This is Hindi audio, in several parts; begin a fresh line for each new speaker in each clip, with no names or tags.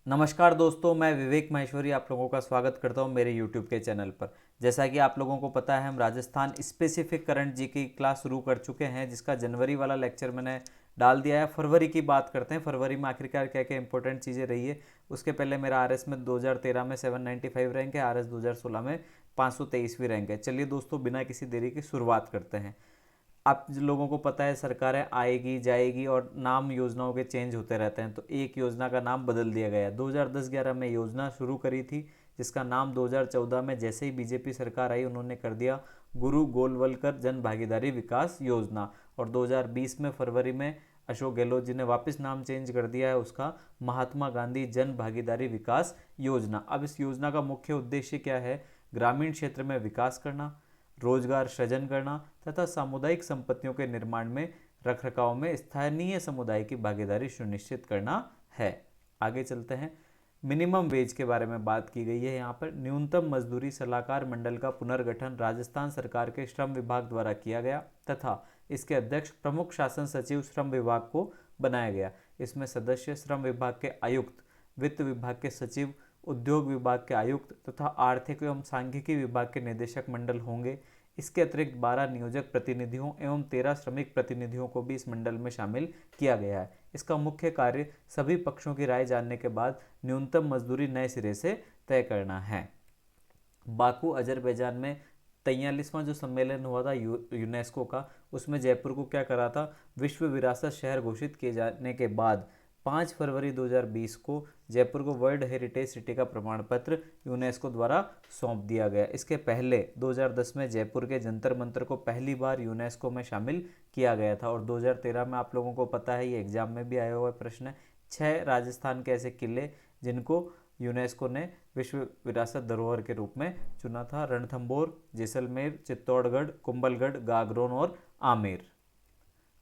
नमस्कार दोस्तों, मैं विवेक माहेश्वरी आप लोगों का स्वागत करता हूं मेरे YouTube के चैनल पर। जैसा कि आप लोगों को पता है, हम राजस्थान स्पेसिफिक करंट जी की क्लास शुरू कर चुके हैं, जिसका जनवरी वाला लेक्चर मैंने डाल दिया है। फरवरी की बात करते हैं, फरवरी में आखिरकार क्या क्या इंपॉर्टेंट चीज़ें रही है। उसके पहले मेरा RS में 2013 में 795 रैंक है, RS 2016 में 523वीं रैंक है। चलिए दोस्तों, बिना किसी देरी की शुरुआत करते हैं। आप लोगों को पता है, सरकारें आएगी जाएगी और नाम योजनाओं के चेंज होते रहते हैं, तो एक योजना का नाम बदल दिया गया। 2010-11 में योजना शुरू करी थी, जिसका नाम 2014 में जैसे ही बीजेपी सरकार आई उन्होंने कर दिया गुरु गोलवलकर जन भागीदारी विकास योजना। और 2020 में फरवरी में अशोक गहलोत जी ने वापस नाम चेंज कर दिया है उसका, महात्मा गांधी जन भागीदारी विकास योजना। अब इस योजना का मुख्य उद्देश्य क्या है? ग्रामीण क्षेत्र में विकास करना, रोजगार सृजन करना तथा सामुदायिक संपत्तियों के निर्माण में रखरखाव में स्थानीय समुदाय की भागीदारी सुनिश्चित करना है। आगे चलते हैं। मिनिमम वेज के बारे में बात की गई है। यहाँ पर न्यूनतम मजदूरी सलाहकार मंडल का पुनर्गठन राजस्थान सरकार के श्रम विभाग द्वारा किया गया तथा इसके अध्यक्ष प्रमुख शासन सचिव श्रम विभाग को बनाया गया। इसमें सदस्य श्रम विभाग के आयुक्त, वित्त विभाग के सचिव, उद्योग विभाग के आयुक्त तथा आर्थिक एवं सांख्यिकी विभाग के निदेशक मंडल होंगे। इसके अतिरिक्त 12 नियोजक प्रतिनिधियों एवं 13 श्रमिक प्रतिनिधियों को भी इस मंडल में शामिल किया गया है। इसका मुख्य कार्य सभी पक्षों की राय जानने के बाद न्यूनतम मजदूरी नए सिरे से तय करना है। बाकू अजरबैजान में 43वां जो सम्मेलन हुआ था यूनेस्को का, उसमें जयपुर को क्या करा था? विश्व विरासत शहर घोषित किए जाने के बाद 5 फरवरी 2020 को जयपुर को वर्ल्ड हेरिटेज सिटी का प्रमाण पत्र यूनेस्को द्वारा सौंप दिया गया। इसके पहले 2010 में जयपुर के जंतर मंतर को पहली बार यूनेस्को में शामिल किया गया था। और 2013 में आप लोगों को पता है, ये एग्जाम में भी आया हुआ प्रश्न है, 6 राजस्थान के ऐसे किले जिनको यूनेस्को ने विश्व विरासत धरोहर के रूप में चुना था: रणथंभौर, जैसलमेर, चित्तौड़गढ़, कुंभलगढ़, गागरोन और आमेर।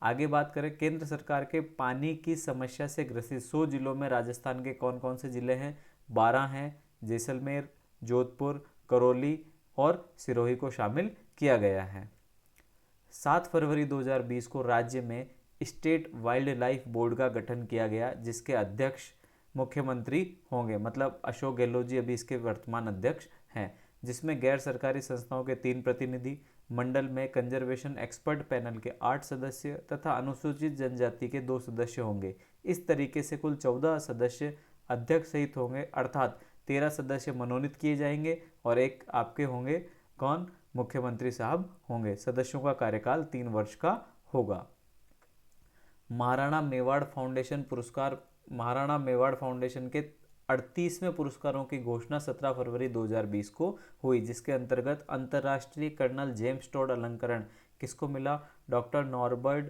आगे बात करें, केंद्र सरकार के पानी की समस्या से ग्रसित 100 जिलों में राजस्थान के कौन कौन से जिले हैं? 12 हैं। जैसलमेर, जोधपुर, करौली और सिरोही को शामिल किया गया है। 7 फरवरी 2020 को राज्य में स्टेट वाइल्ड लाइफ बोर्ड का गठन किया गया, जिसके अध्यक्ष मुख्यमंत्री होंगे, मतलब अशोक गहलोत जी अभी इसके वर्तमान अध्यक्ष हैं। जिसमें गैर सरकारी संस्थाओं के 3 प्रतिनिधि, मंडल में कंजर्वेशन एक्सपर्ट पैनल के 8 सदस्य तथा अनुसूचित जनजाति के 2 सदस्य होंगे। इस तरीके से कुल 14 सदस्य अध्यक्ष सहित होंगे, अर्थात 13 सदस्य मनोनीत किए जाएंगे और एक आपके होंगे, कौन? मुख्यमंत्री साहब होंगे। सदस्यों का कार्यकाल 3 वर्ष का होगा। महाराणा मेवाड़ फाउंडेशन पुरस्कार, महाराणा मेवाड़ फाउंडेशन के 38वें पुरस्कारों की घोषणा 17 फरवरी 2020 को हुई, जिसके अंतर्गत अंतर्राष्ट्रीय कर्नल जेम्स टॉड अलंकरण किसको मिला? डॉक्टर नॉर्बर्ट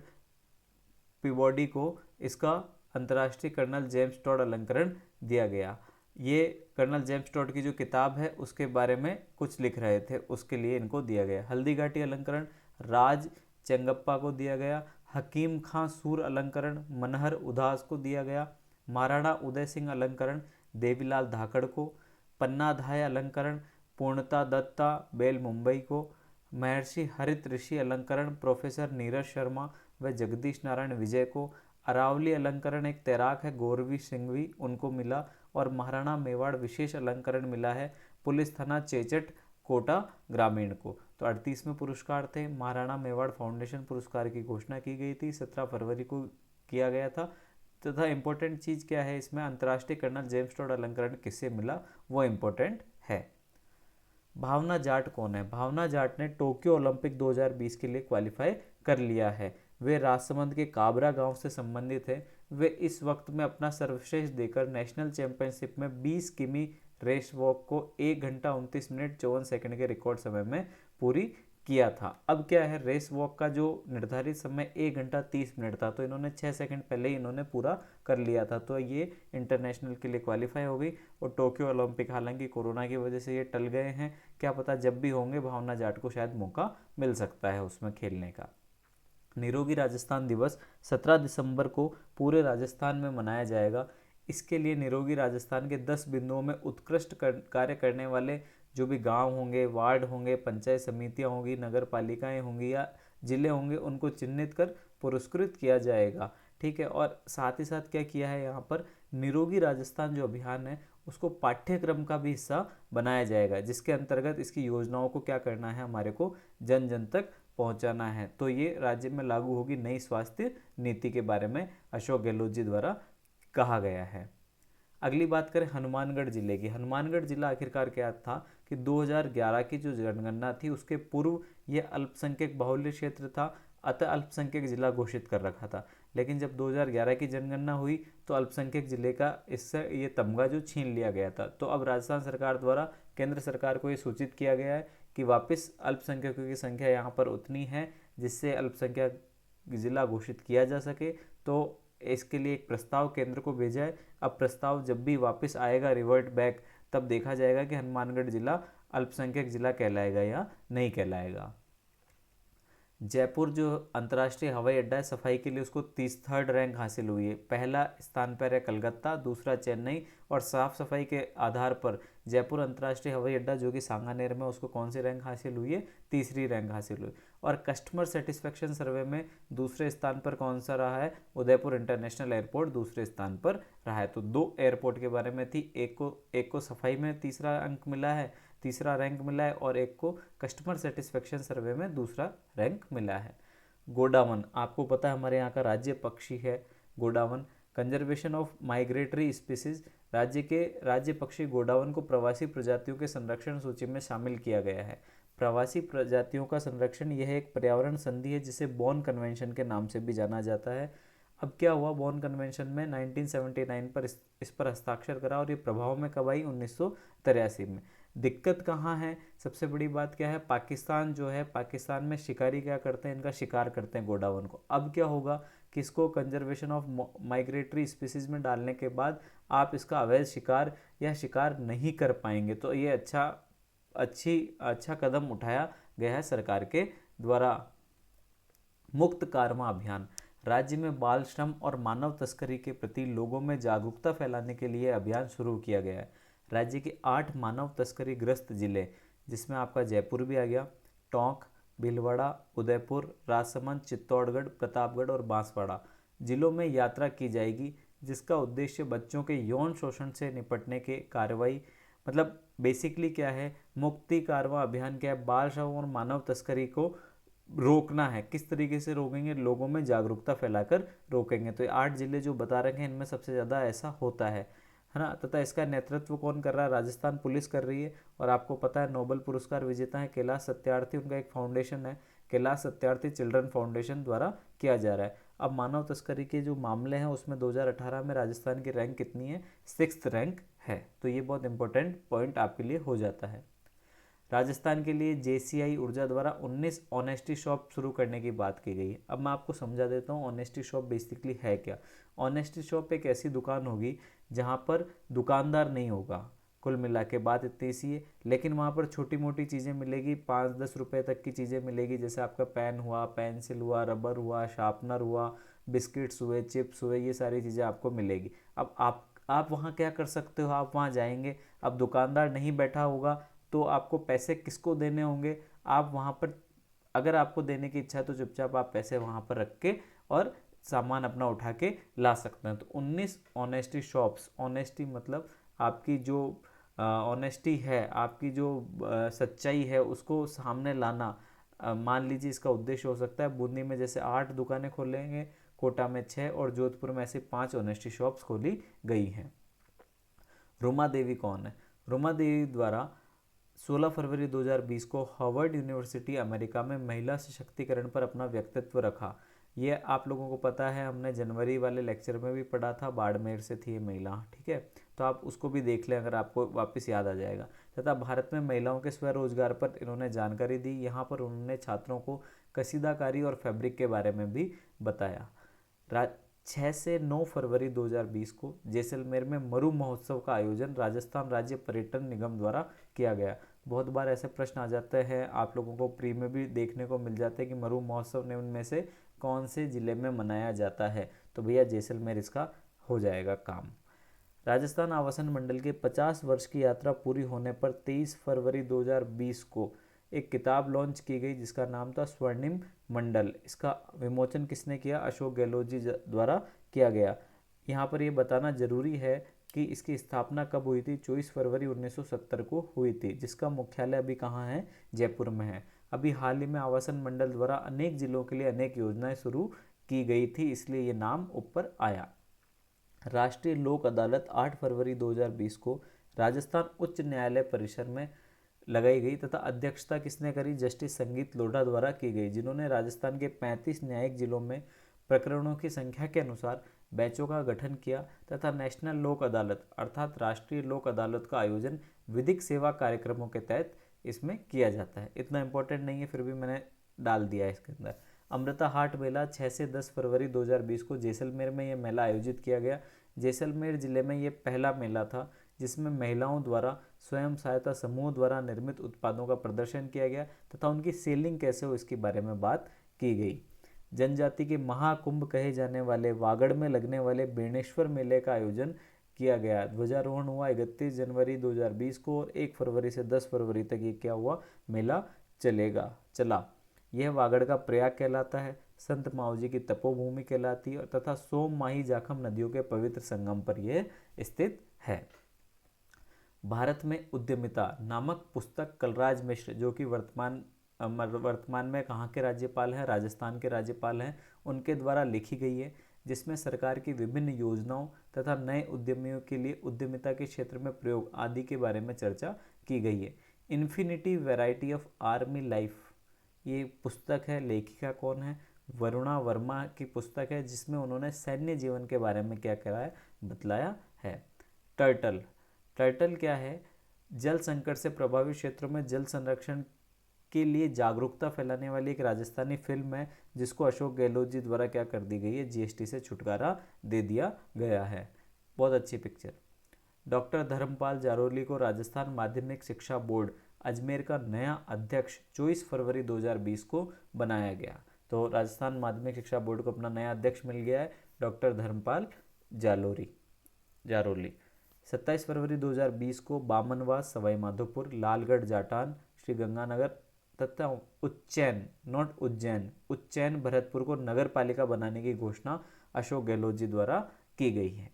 पीबॉडी को इसका अंतर्राष्ट्रीय कर्नल जेम्स टॉड अलंकरण दिया गया। ये कर्नल जेम्स टॉड की जो किताब है उसके बारे में कुछ लिख रहे थे, उसके लिए इनको दिया गया। हल्दी घाटी अलंकरण राज चेंगप्पा को दिया गया। हकीम खां सूर अलंकरण मनहर उदास को दिया गया। महाराणा उदय सिंह अलंकरण देवीलाल धाकड़ को। पन्नाधाय अलंकरण पूर्णता दत्ता बेल मुंबई को। महर्षि हरित ऋषि अलंकरण प्रोफेसर नीरज शर्मा व जगदीश नारायण विजय को। अरावली अलंकरण एक तैराक है गौरवी सिंघवी, उनको मिला। और महाराणा मेवाड़ विशेष अलंकरण मिला है पुलिस थाना चेचट कोटा ग्रामीण को। तो 38वें पुरस्कार थे। महाराणा मेवाड़ फाउंडेशन पुरस्कार की घोषणा की गई थी, 17 फरवरी को किया गया था। तथा इम्पोर्टेंट चीज़ क्या है इसमें? अंतर्राष्ट्रीय कर्नल जेम्स टॉड अलंकरण किससे मिला, वो इम्पोर्टेंट है। भावना जाट कौन है? भावना जाट ने टोक्यो ओलंपिक 2020 के लिए क्वालिफाई कर लिया है। वे राजसमंद के काबरा गांव से संबंधित हैं। वे इस वक्त में अपना सर्वश्रेष्ठ देकर नेशनल चैंपियनशिप में 20 किमी रेस वॉक को 1 घंटा 29 मिनट 54 सेकंड के रिकॉर्ड समय में पूरी किया था। अब क्या है, रेस वॉक का जो निर्धारित समय 1 घंटा 30 मिनट था, तो इन्होंने 6 सेकंड पहले ही इन्होंने पूरा कर लिया था, तो ये इंटरनेशनल के लिए क्वालिफाई हो गई। और टोक्यो ओलंपिक हालांकि कोरोना की वजह से ये टल गए हैं, क्या पता जब भी होंगे भावना जाट को शायद मौका मिल सकता है उसमें खेलने का। निरोगी राजस्थान दिवस 17 दिसंबर को पूरे राजस्थान में मनाया जाएगा। इसके लिए निरोगी राजस्थान के 10 बिंदुओं में उत्कृष्ट कार्य करने वाले जो भी गांव होंगे, वार्ड होंगे, पंचायत समितियां होंगी, नगर पालिकाएँ होंगी या जिले होंगे, उनको चिन्हित कर पुरस्कृत किया जाएगा। ठीक है। और साथ ही साथ क्या किया है यहाँ पर, निरोगी राजस्थान जो अभियान है उसको पाठ्यक्रम का भी हिस्सा बनाया जाएगा, जिसके अंतर्गत इसकी योजनाओं को क्या करना है, हमारे को जन जन तक पहुंचाना है। तो ये राज्य में लागू होगी नई स्वास्थ्य नीति के बारे में अशोक गहलोत जी द्वारा कहा गया है। अगली बात करें हनुमानगढ़ जिले की। हनुमानगढ़ जिला आखिरकार क्या था कि 2011 की जो जनगणना थी उसके पूर्व ये अल्पसंख्यक बाहुल्य क्षेत्र था, अतः अल्पसंख्यक जिला घोषित कर रखा था। लेकिन जब 2011 की जनगणना हुई तो अल्पसंख्यक जिले का इससे ये तमगा जो छीन लिया गया था। तो अब राजस्थान सरकार द्वारा केंद्र सरकार को ये सूचित किया गया है कि वापस अल्पसंख्यकों की संख्या यहाँ पर उतनी है जिससे अल्पसंख्यक जिला घोषित किया जा सके। तो इसके लिए एक प्रस्ताव केंद्र को भेजा है। अब प्रस्ताव जब भी वापस आएगा रिवर्ट बैक, तब देखा जाएगा कि हनुमानगढ़ जिला अल्पसंख्यक जिला कहलाएगा या नहीं कहलाएगा। जयपुर जो अंतर्राष्ट्रीय हवाई अड्डा है, सफाई के लिए उसको 33rd रैंक हासिल हुई है। पहला स्थान पर है कलकत्ता, दूसरा चेन्नई, और साफ सफाई के आधार पर जयपुर अंतर्राष्ट्रीय हवाई अड्डा जो कि सांगानेर में, उसको कौन सी रैंक हासिल हुई है, 3री रैंक हासिल हुई। और कस्टमर सेटिस्फेक्शन सर्वे में दूसरे स्थान पर कौन सा रहा है, उदयपुर इंटरनेशनल एयरपोर्ट दूसरे स्थान पर रहा है। तो 2 एयरपोर्ट के बारे में थी, एक को सफाई में 3रा अंक मिला है, 3रा रैंक मिला है, और एक को कस्टमर सेटिस्फेक्शन सर्वे में 2रा रैंक मिला है। गोडावन, आपको पता है हमारे यहाँ का राज्य पक्षी है godown. Conservation of migratory species, राज्य पक्षी गोडावन को प्रवासी प्रजातियों के संरक्षण सूची में शामिल किया गया है। प्रवासी प्रजातियों का संरक्षण यह एक पर्यावरण संधि है जिसे बॉन कन्वेंशन के नाम से भी जाना जाता है। अब क्या हुआ, बॉन कन्वेंशन में 1979 पर इस पर हस्ताक्षर करा, और ये प्रभाव में कब आई, 1983 में। दिक्कत कहाँ है, सबसे बड़ी बात क्या है, पाकिस्तान जो है, पाकिस्तान में शिकारी क्या करते हैं, इनका शिकार करते हैं गोडावन को। अब क्या होगा कि इसको कंजर्वेशन ऑफ माइग्रेटरी स्पीसीज में डालने के बाद आप इसका अवैध शिकार या शिकार नहीं कर पाएंगे। तो ये अच्छा कदम उठाया गया है सरकार के द्वारा। मुक्त कारवां अभियान, राज्य में बाल श्रम और मानव तस्करी के प्रति लोगों में जागरूकता फैलाने के लिए अभियान शुरू किया गया है। राज्य के 8 मानव तस्करी ग्रस्त जिले, जिसमें आपका जयपुर भी आ गया, टोंक, भीलवाड़ा, उदयपुर, राजसमंद, चित्तौड़गढ़, प्रतापगढ़ और बांसवाड़ा जिलों में यात्रा की जाएगी, जिसका उद्देश्य बच्चों के यौन शोषण से निपटने के कार्रवाई, मतलब बेसिकली क्या है, मुक्ति कारवां अभियान क्या है, बाल श्रम और मानव तस्करी को रोकना है। किस तरीके से रोकेंगे, लोगों में जागरूकता फैलाकर रोकेंगे। तो ये 8 जिले जो बता रखे हैं इनमें सबसे ज़्यादा ऐसा होता है ना। तथा इसका नेतृत्व कौन कर रहा है, राजस्थान पुलिस कर रही है। और आपको पता है नोबेल पुरस्कार विजेता है कैलाश सत्यार्थी, उनका एक फाउंडेशन है कैलाश सत्यार्थी चिल्ड्रन फाउंडेशन द्वारा किया जा रहा है। अब मानव तस्करी के जो मामले हैं उसमें 2018 में राजस्थान की रैंक कितनी है, 6th रैंक है। तो ये बहुत इंपॉर्टेंट पॉइंट आपके लिए हो जाता है। राजस्थान के लिए JCI ऊर्जा द्वारा 19 ऑनेस्टी शॉप शुरू करने की बात की गई है। अब मैं आपको समझा देता हूँ ऑनेस्टी शॉप बेसिकली है क्या। ऑनेस्टी शॉप एक ऐसी दुकान होगी जहाँ पर दुकानदार नहीं होगा, कुल मिला के बात इतनी सी है, लेकिन वहाँ पर छोटी मोटी चीज़ें मिलेगी, 5-10 रुपये तक की चीज़ें मिलेगी, जैसे आपका पेन हुआ, पेंसिल हुआ, रबर हुआ, शार्पनर हुआ, बिस्किट्स हुए, चिप्स हुए, ये सारी चीज़ें आपको मिलेगी। अब आप वहाँ क्या कर सकते हो, आप वहाँ जाएंगे, अब दुकानदार नहीं बैठा होगा तो आपको पैसे किसको देने होंगे, आप वहाँ पर अगर आपको देने की इच्छा है तो चुपचाप आप पैसे वहाँ पर रख के और सामान अपना उठा के ला सकते हैं। तो 19 ऑनेस्टी शॉप्स, ऑनेस्टी मतलब आपकी जो ऑनेस्टी है, आपकी जो सच्चाई है उसको सामने लाना, मान लीजिए इसका उद्देश्य हो सकता है। बूंदी में जैसे 8 दुकानें खोलेंगे, कोटा में 6 और जोधपुर में ऐसे 5 ऑनेस्टी शॉप्स खोली गई हैं। रुमा देवी कौन है, रुमा देवी द्वारा 16 फरवरी 2020 को हार्वर्ड यूनिवर्सिटी अमेरिका में महिला सशक्तिकरण पर अपना व्यक्तित्व रखा। ये आप लोगों को पता है, हमने जनवरी वाले लेक्चर में भी पढ़ा था, बाड़मेर से थी ये महिला, ठीक है। तो आप उसको भी देख लें अगर आपको वापस याद आ जाएगा। तथा भारत में महिलाओं के स्वरोजगार पर इन्होंने जानकारी दी। यहाँ पर उन्होंने छात्रों को कसीदाकारी और फैब्रिक के बारे में भी बताया। 6 से 9 फरवरी 2020 को जैसलमेर में मरु महोत्सव का आयोजन राजस्थान राज्य पर्यटन निगम द्वारा किया गया। बहुत बार ऐसे प्रश्न आ जाते हैं, आप लोगों को प्री में भी देखने को मिल जाते हैं कि मरु महोत्सव ने उनमें से कौन से ज़िले में मनाया जाता है, तो भैया जैसलमेर इसका हो जाएगा काम। राजस्थान आवासन मंडल के 50 वर्ष की यात्रा पूरी होने पर 23 फरवरी 2020 को एक किताब लॉन्च की गई जिसका नाम था स्वर्णिम मंडल। इसका विमोचन किसने किया, अशोक गहलोत जी द्वारा किया गया। यहाँ पर ये बताना जरूरी है कि इसकी स्थापना कब हुई थी, 24 फरवरी 1970 को हुई थी, जिसका मुख्यालय अभी कहाँ है, जयपुर में है। अभी हाल ही में आवासन मंडल द्वारा अनेक जिलों के लिए अनेक योजनाएं शुरू की गई थी, इसलिए ये नाम ऊपर आया। राष्ट्रीय लोक अदालत 8 फरवरी 2020 को राजस्थान उच्च न्यायालय परिसर में लगाई गई तथा अध्यक्षता किसने करी, जस्टिस संगीत लोढ़ा द्वारा की गई, जिन्होंने राजस्थान के 35 न्यायिक जिलों में प्रकरणों की संख्या के अनुसार बेंचों का गठन किया तथा नेशनल लोक अदालत अर्थात राष्ट्रीय लोक अदालत का आयोजन विधिक सेवा कार्यक्रमों के तहत इसमें किया जाता है। इतना इंपॉर्टेंट नहीं है, फिर भी मैंने डाल दिया है इसके अंदर। अमृता हाट मेला 6 से 10 फरवरी 2020 को जैसलमेर में यह मेला आयोजित किया गया। जैसलमेर जिले में ये पहला मेला था जिसमें महिलाओं द्वारा स्वयं सहायता समूह द्वारा निर्मित उत्पादों का प्रदर्शन किया गया तथा उनकी सेलिंग कैसे हो इसके बारे में बात की गई। जनजाति के महाकुंभ कहे जाने वाले वागड़ में लगने वाले बेणेश्वर मेले का आयोजन किया गया। ध्वजारोहण हुआ 31 जनवरी 2020 को और 1 फरवरी से 10 फरवरी तक ये क्या हुआ, मेला चला। यह वागड़ का प्रयाग कहलाता है, संत माऊजी की तपोभूमि कहलाती है तथा सोम माही जाखम नदियों के पवित्र संगम पर यह स्थित है। भारत में उद्यमिता नामक पुस्तक कलराज मिश्र, जो कि वर्तमान में कहाँ के राज्यपाल हैं, राजस्थान के राज्यपाल हैं, उनके द्वारा लिखी गई है, जिसमें सरकार की विभिन्न योजनाओं तथा नए उद्यमियों के लिए उद्यमिता के क्षेत्र में प्रयोग आदि के बारे में चर्चा की गई है। Infinity variety of army life ये पुस्तक है, लेखिका कौन है, वरुणा वर्मा की पुस्तक है, जिसमें उन्होंने सैन्य जीवन के बारे में क्या कराया, बतलाया है। टर्टल क्या है, जल संकट से प्रभावित क्षेत्रों में जल संरक्षण के लिए जागरूकता फैलाने वाली एक राजस्थानी फिल्म है, जिसको अशोक गहलोत जी द्वारा क्या कर दी गई है, जीएसटी से छुटकारा दे दिया गया है। बहुत अच्छी पिक्चर। डॉक्टर धर्मपाल जारोली को राजस्थान माध्यमिक शिक्षा बोर्ड अजमेर का नया अध्यक्ष 24 फरवरी 2020 को बनाया गया। तो राजस्थान माध्यमिक शिक्षा बोर्ड को अपना नया अध्यक्ष मिल गया है, डॉक्टर धर्मपाल जारोली। 27 फरवरी 2020 को बामनवास, सवाई माधोपुर, लालगढ़ जाटान, श्री गंगानगर तथा उज्जैन भरतपुर को नगर पालिका बनाने की घोषणा अशोक गहलोत जी द्वारा की गई है।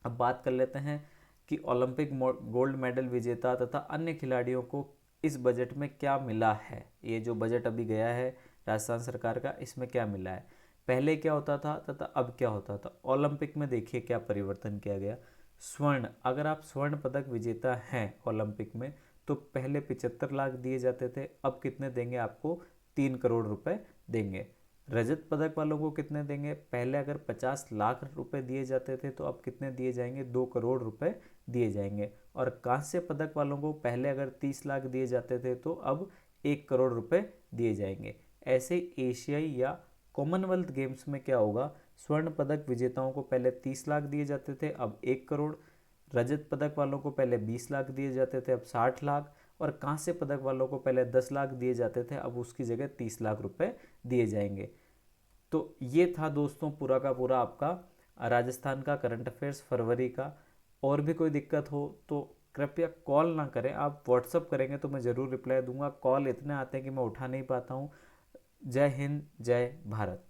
अब बात कर लेते हैं कि ओलंपिक गोल्ड मेडल विजेता तथा अन्य खिलाड़ियों को इस बजट में क्या मिला है। ये जो बजट अभी गया है राजस्थान सरकार का, इसमें क्या मिला है, पहले क्या होता था तथा अब क्या होता था। ओलंपिक में देखिए क्या परिवर्तन किया गया। स्वर्ण, अगर आप स्वर्ण पदक विजेता हैं ओलंपिक में तो पहले 75 लाख दिए जाते थे, अब कितने देंगे आपको, 3 करोड़ रुपए देंगे। रजत पदक वालों को कितने देंगे, पहले अगर 50 लाख रुपए दिए जाते थे तो अब कितने दिए जाएंगे, 2 करोड़ रुपए दिए जाएंगे। और कांस्य पदक वालों को पहले अगर 30 लाख दिए जाते थे तो अब 1 करोड़ रुपए दिए जाएंगे। ऐसे एशियाई या कॉमनवेल्थ गेम्स में क्या होगा, स्वर्ण पदक विजेताओं को पहले 30 लाख दिए जाते थे, अब 1 करोड़। रजत पदक वालों को पहले 20 लाख दिए जाते थे, अब 60 लाख। और कांस्य पदक वालों को पहले 10 लाख दिए जाते थे, अब उसकी जगह 30 लाख रुपए दिए जाएंगे। तो ये था दोस्तों पूरा का पूरा आपका राजस्थान का करंट अफेयर्स फरवरी का। और भी कोई दिक्कत हो तो कृपया कॉल ना करें, आप व्हाट्सअप करेंगे तो मैं ज़रूर रिप्लाई दूंगा। कॉल इतने आते हैं कि मैं उठा नहीं पाता हूँ। जय हिंद, जय भारत।